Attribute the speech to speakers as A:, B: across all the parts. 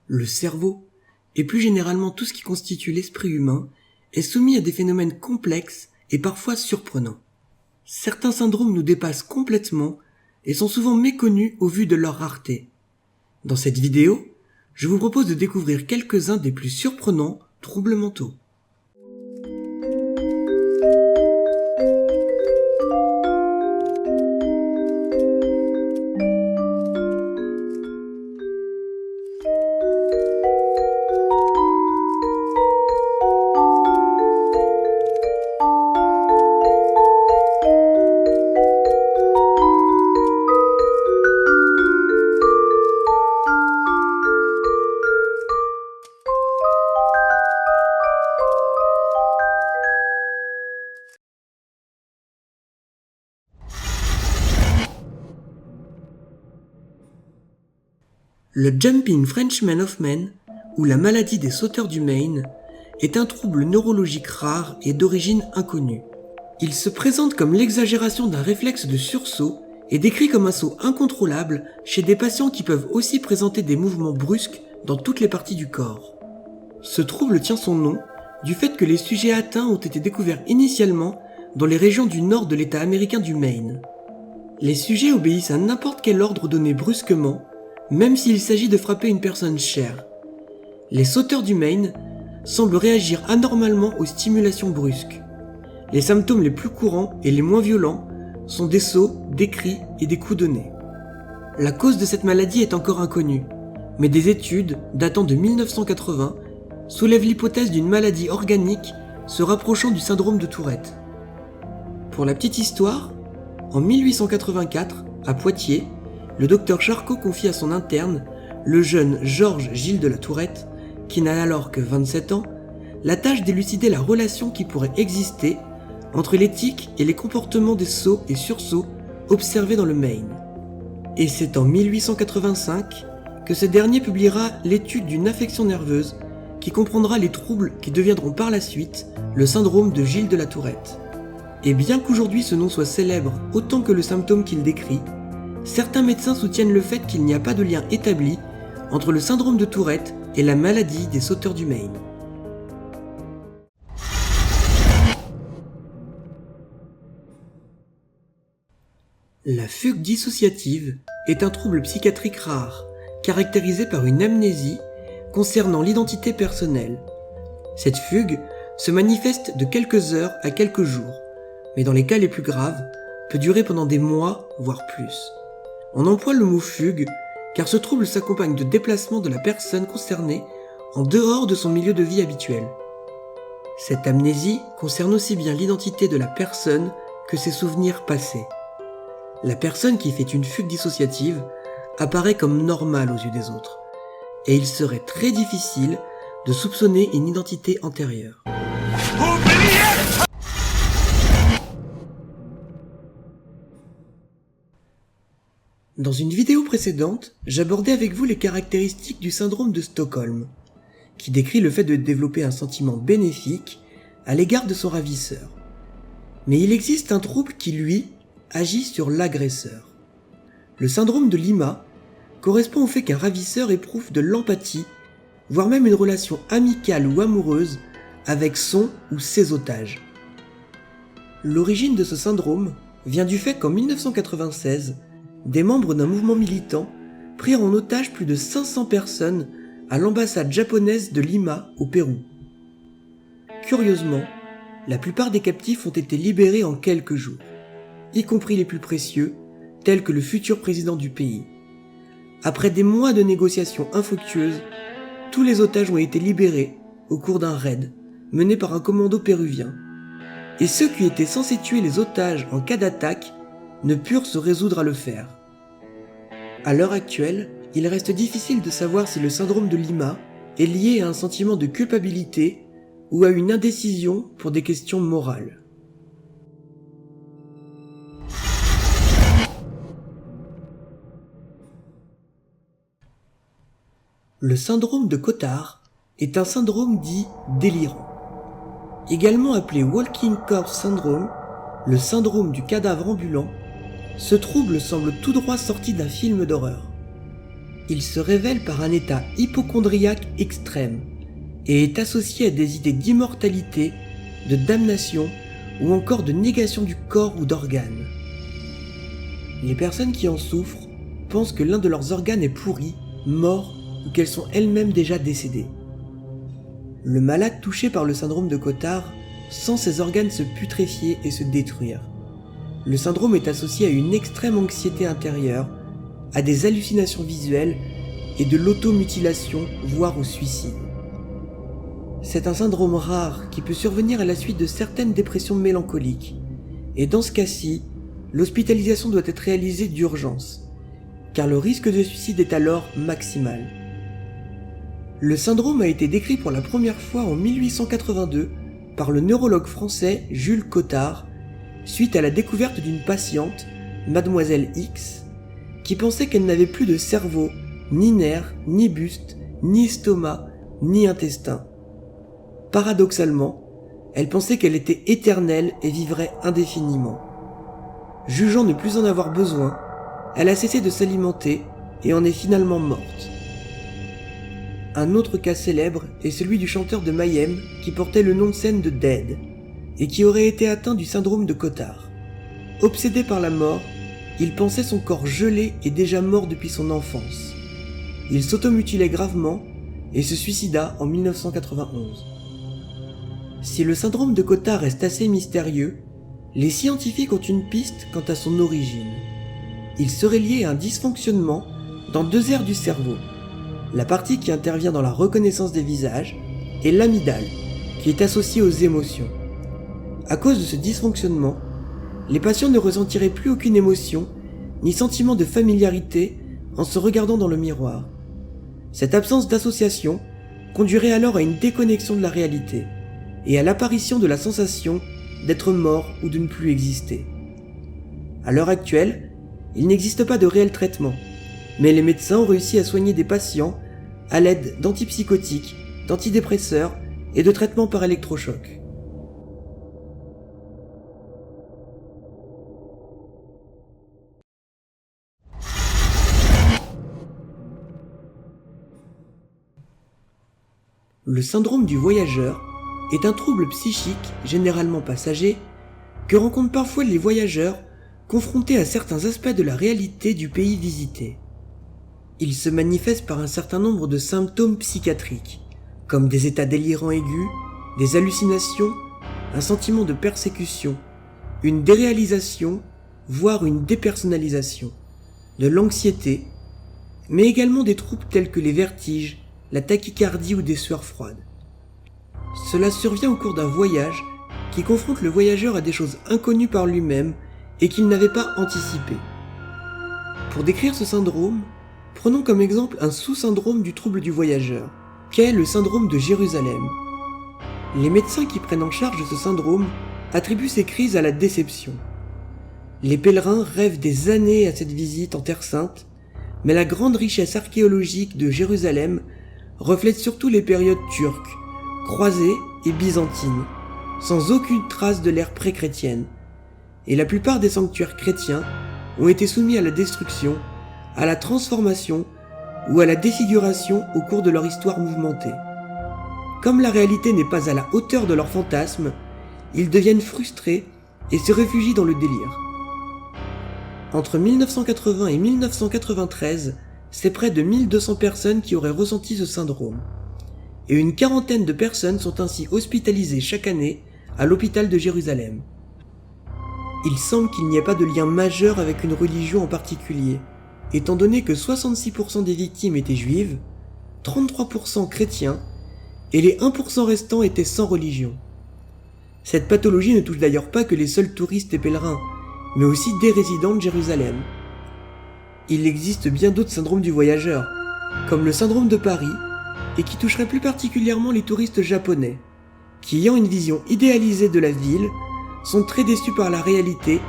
A: Le cerveau, et plus généralement tout ce qui constitue l'esprit humain, est soumis à des phénomènes complexes et parfois surprenants. Certains syndromes nous dépassent complètement et sont souvent méconnus au vu de leur rareté. Dans cette vidéo, je vous propose de découvrir quelques-uns des plus surprenants troubles mentaux. Le Jumping Frenchman of Men, ou la maladie des sauteurs du Maine, est un trouble neurologique rare et d'origine inconnue. Il se présente comme l'exagération d'un réflexe de sursaut et décrit comme un saut incontrôlable chez des patients qui peuvent aussi présenter des mouvements brusques dans toutes les parties du corps. Ce trouble tient son nom du fait que les sujets atteints ont été découverts initialement dans les régions du nord de l'État américain du Maine. Les sujets obéissent à n'importe quel ordre donné brusquement, même s'il s'agit de frapper une personne chère. Les sauteurs du Maine semblent réagir anormalement aux stimulations brusques. Les symptômes les plus courants et les moins violents sont des sauts, des cris et des coups de nez. La cause de cette maladie est encore inconnue, mais des études datant de 1980 soulèvent l'hypothèse d'une maladie organique se rapprochant du syndrome de Tourette. Pour la petite histoire, en 1884, à Poitiers, le docteur Charcot confie à son interne, le jeune Georges Gilles de la Tourette, qui n'a alors que 27 ans, la tâche d'élucider la relation qui pourrait exister entre l'éthique et les comportements des sauts et sursauts observés dans le Maine. Et c'est en 1885 que ce dernier publiera l'étude d'une affection nerveuse qui comprendra les troubles qui deviendront par la suite le syndrome de Gilles de la Tourette. Et bien qu'aujourd'hui ce nom soit célèbre autant que le symptôme qu'il décrit, certains médecins soutiennent le fait qu'il n'y a pas de lien établi entre le syndrome de Tourette et la maladie des sauteurs du Maine. La fugue dissociative est un trouble psychiatrique rare, caractérisé par une amnésie concernant l'identité personnelle. Cette fugue se manifeste de quelques heures à quelques jours, mais dans les cas les plus graves, peut durer pendant des mois, voire plus. On emploie le mot fugue car ce trouble s'accompagne de déplacements de la personne concernée en dehors de son milieu de vie habituel. Cette amnésie concerne aussi bien l'identité de la personne que ses souvenirs passés. La personne qui fait une fugue dissociative apparaît comme normale aux yeux des autres, et il serait très difficile de soupçonner une identité antérieure. Dans une vidéo précédente, j'abordais avec vous les caractéristiques du syndrome de Stockholm, qui décrit le fait de développer un sentiment bénéfique à l'égard de son ravisseur. Mais il existe un trouble qui, lui, agit sur l'agresseur. Le syndrome de Lima correspond au fait qu'un ravisseur éprouve de l'empathie, voire même une relation amicale ou amoureuse avec son ou ses otages. L'origine de ce syndrome vient du fait qu'en 1996, des membres d'un mouvement militant prirent en otage plus de 500 personnes à l'ambassade japonaise de Lima au Pérou. Curieusement, la plupart des captifs ont été libérés en quelques jours, y compris les plus précieux, tels que le futur président du pays. Après des mois de négociations infructueuses, tous les otages ont été libérés au cours d'un raid mené par un commando péruvien. Et ceux qui étaient censés tuer les otages en cas d'attaque ne purent se résoudre à le faire. À l'heure actuelle, il reste difficile de savoir si le syndrome de Lima est lié à un sentiment de culpabilité ou à une indécision pour des questions morales. Le syndrome de Cotard est un syndrome dit délirant. Également appelé Walking Corpse Syndrome, le syndrome du cadavre ambulant, ce trouble semble tout droit sorti d'un film d'horreur. Il se révèle par un état hypocondriaque extrême et est associé à des idées d'immortalité, de damnation ou encore de négation du corps ou d'organes. Les personnes qui en souffrent pensent que l'un de leurs organes est pourri, mort ou qu'elles sont elles-mêmes déjà décédées. Le malade touché par le syndrome de Cotard sent ses organes se putréfier et se détruire. Le syndrome est associé à une extrême anxiété intérieure, à des hallucinations visuelles et de l'automutilation, voire au suicide. C'est un syndrome rare qui peut survenir à la suite de certaines dépressions mélancoliques, et dans ce cas-ci, l'hospitalisation doit être réalisée d'urgence, car le risque de suicide est alors maximal. Le syndrome a été décrit pour la première fois en 1882 par le neurologue français Jules Cotard, suite à la découverte d'une patiente, Mademoiselle X, qui pensait qu'elle n'avait plus de cerveau, ni nerfs, ni buste, ni estomac, ni intestin. Paradoxalement, elle pensait qu'elle était éternelle et vivrait indéfiniment. Jugeant ne plus en avoir besoin, elle a cessé de s'alimenter et en est finalement morte. Un autre cas célèbre est celui du chanteur de Mayhem qui portait le nom de scène de Dead et qui aurait été atteint du syndrome de Cotard. Obsédé par la mort, il pensait son corps gelé et déjà mort depuis son enfance. Il s'automutilait gravement et se suicida en 1991. Si le syndrome de Cotard reste assez mystérieux, les scientifiques ont une piste quant à son origine. Il serait lié à un dysfonctionnement dans deux aires du cerveau, la partie qui intervient dans la reconnaissance des visages et l'amygdale, qui est associée aux émotions. À cause de ce dysfonctionnement, les patients ne ressentiraient plus aucune émotion ni sentiment de familiarité en se regardant dans le miroir. Cette absence d'association conduirait alors à une déconnexion de la réalité et à l'apparition de la sensation d'être mort ou de ne plus exister. À l'heure actuelle, il n'existe pas de réel traitement, mais les médecins ont réussi à soigner des patients à l'aide d'antipsychotiques, d'antidépresseurs et de traitements par électrochoc. Le syndrome du voyageur est un trouble psychique, généralement passager, que rencontrent parfois les voyageurs confrontés à certains aspects de la réalité du pays visité. Il se manifeste par un certain nombre de symptômes psychiatriques, comme des états délirants aigus, des hallucinations, un sentiment de persécution, une déréalisation, voire une dépersonnalisation, de l'anxiété, mais également des troubles tels que les vertiges, la tachycardie ou des sueurs froides. Cela survient au cours d'un voyage qui confronte le voyageur à des choses inconnues par lui-même et qu'il n'avait pas anticipées. Pour décrire ce syndrome, prenons comme exemple un sous-syndrome du trouble du voyageur, qu'est le syndrome de Jérusalem. Les médecins qui prennent en charge ce syndrome attribuent ces crises à la déception. Les pèlerins rêvent des années à cette visite en Terre Sainte, mais la grande richesse archéologique de Jérusalem reflète surtout les périodes turques, croisées et byzantines, sans aucune trace de l'ère pré-chrétienne, et la plupart des sanctuaires chrétiens ont été soumis à la destruction, à la transformation ou à la défiguration au cours de leur histoire mouvementée. Comme la réalité n'est pas à la hauteur de leurs fantasmes, ils deviennent frustrés et se réfugient dans le délire. Entre 1980 et 1993, c'est près de 1200 personnes qui auraient ressenti ce syndrome. Et une quarantaine de personnes sont ainsi hospitalisées chaque année à l'hôpital de Jérusalem. Il semble qu'il n'y ait pas de lien majeur avec une religion en particulier, étant donné que 66% des victimes étaient juives, 33% chrétiens, et les 1% restants étaient sans religion. Cette pathologie ne touche d'ailleurs pas que les seuls touristes et pèlerins, mais aussi des résidents de Jérusalem. Il existe bien d'autres syndromes du voyageur, comme le syndrome de Paris, et qui toucherait plus particulièrement les touristes japonais, qui ayant une vision idéalisée de la ville, sont très déçus par la réalité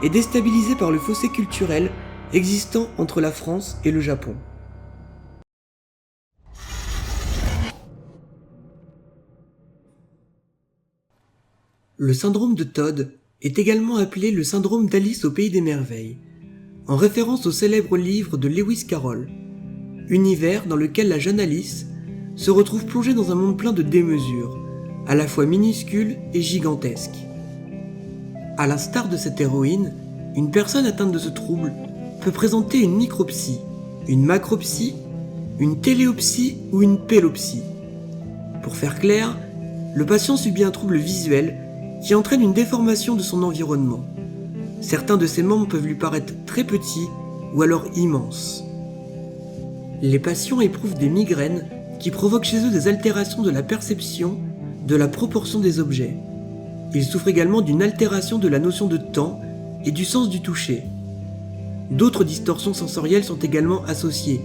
A: et déstabilisés par le fossé culturel existant entre la France et le Japon. Le syndrome de Todd est également appelé le syndrome d'Alice au pays des merveilles, en référence au célèbre livre de Lewis Carroll. univers dans lequel la jeune Alice se retrouve plongée dans un monde plein de démesures, à la fois minuscule et gigantesque. À l'instar de cette héroïne, une personne atteinte de ce trouble peut présenter une micropsie, une macropsie, une téléopsie ou une pélopsie. Pour faire clair, le patient subit un trouble visuel qui entraîne une déformation de son environnement. Certains de ses membres peuvent lui paraître très petits ou alors immenses. Les patients éprouvent des migraines qui provoquent chez eux des altérations de la perception, de la proportion des objets. Ils souffrent également d'une altération de la notion de temps et du sens du toucher. D'autres distorsions sensorielles sont également associées,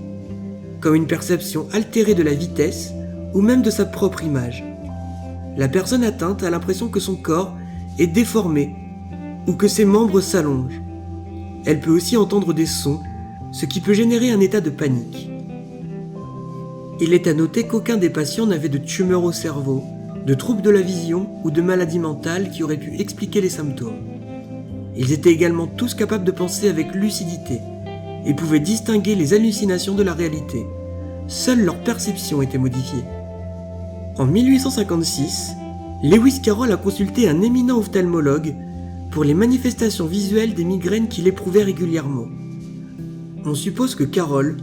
A: comme une perception altérée de la vitesse ou même de sa propre image. La personne atteinte a l'impression que son corps est déformé ou que ses membres s'allongent. Elle peut aussi entendre des sons, ce qui peut générer un état de panique. Il est à noter qu'aucun des patients n'avait de tumeur au cerveau, de troubles de la vision ou de maladie mentale qui auraient pu expliquer les symptômes. Ils étaient également tous capables de penser avec lucidité et pouvaient distinguer les hallucinations de la réalité. Seule leur perception était modifiée. En 1856, Lewis Carroll a consulté un éminent ophtalmologue pour les manifestations visuelles des migraines qu'il éprouvait régulièrement. On suppose que Carroll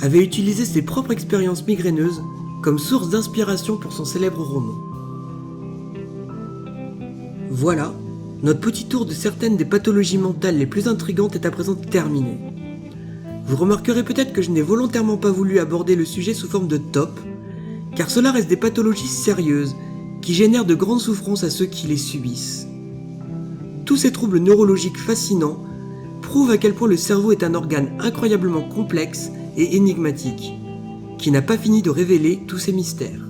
A: avait utilisé ses propres expériences migraineuses comme source d'inspiration pour son célèbre roman. Voilà, notre petit tour de certaines des pathologies mentales les plus intrigantes est à présent terminé. Vous remarquerez peut-être que je n'ai volontairement pas voulu aborder le sujet sous forme de top, car cela reste des pathologies sérieuses qui génèrent de grandes souffrances à ceux qui les subissent. Tous ces troubles neurologiques fascinants prouvent à quel point le cerveau est un organe incroyablement complexe et énigmatique, qui n'a pas fini de révéler tous ses mystères.